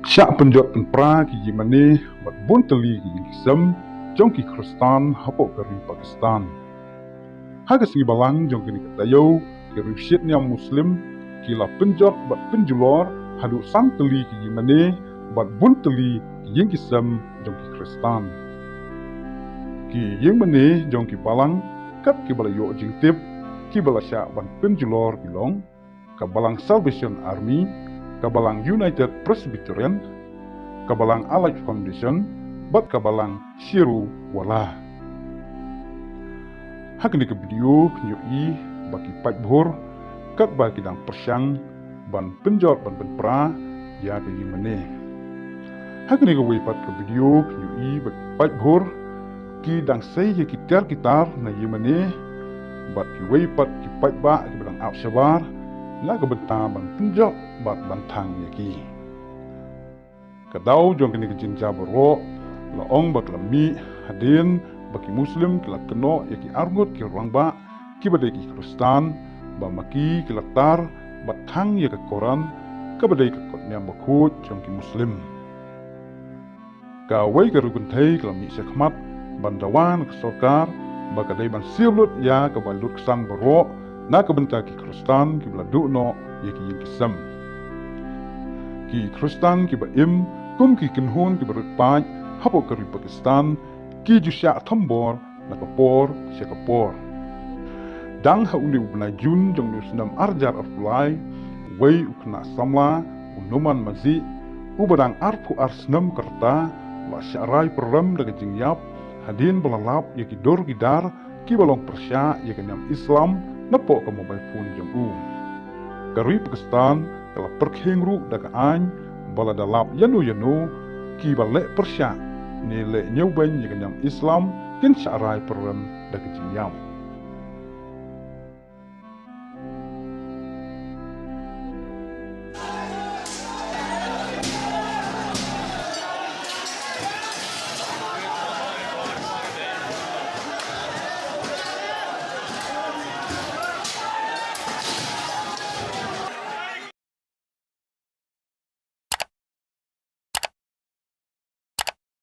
Shah pynjot pra ki iingmane bat buntali ki jingshah jong ki khristan hapoh kari Pakistan. Hagasi balang jong kini katayo ki ripsyet niya muslim ki la pynjot bat pynjulor hadu sang tali ki iingmane bat buntali ki jingshah jong ki khristan. Ki iingmane jong ki balang kat ki bala yo jingtip ki bala Shah ban pynjulor bilong ka balang Salvation Army, kabalang United Presbyterian, kabalang Allied Foundation, bat kabalang Shiru Wala. Hakni ke video nyui bagi pajbur kat bagi dang persyang ban pynjot ban penpra ya ke iingmane. Hakni ke wipat ke video nyui bagi pajbur ki dang sei ye kitar na iingmane bat ki wipat ki pajba ki badang absyabar na kebenta ban pynjot bat ban thang iaki. Kadau jong kini kejinja bero laong bak lami hadin baki muslim kila keno iaki argut ki ruang ba ki badai ki khristan ba maki ki laktar bat thang ya ke koran ka badai ke kot nyam bakut jong ki muslim. Ka wai ke rukun thai kelami sekhmat ban dawan ke sorkar ba kadai ban siulut ya ke balut kesan bero na kebenta ki khristan ki beladu no ye ki jingshah. Ki khristan ki baim kum ki kinhun ki berut paj hapoh kari Pakistan ki jusya thombor na kapor sya kapor. Dang ha uni ubna jun jong nu senam arjar arfulai wei ukna samla unuman mazi ubadang arfu arsnam kerta la syarai peram daga jingyap hadin balalap ye ki dor gidar ki balong persya ye kenyam Islam napok ke mobile phone jong u. Kari Pakistan kala perkhengru daga any bala dalap yanu ki balek persya ni le nyuben ye kenyam Islam kin syarai peram daga jingyap.